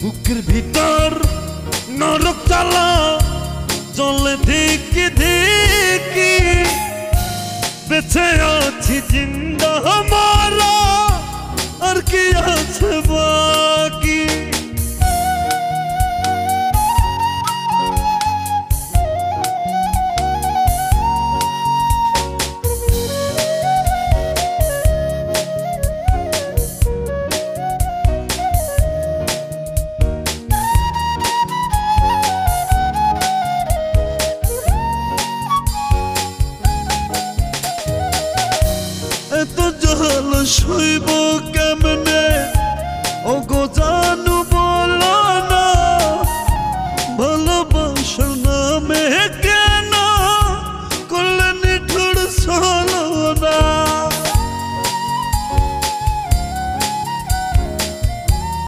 বুকের ভিতর নরক জ্বালা চলে ধিকি ধিকি বেঁচে আছি জিন্দা মারা আর কি আছে বাকি এত জল সইব কেমনে ও গো জানো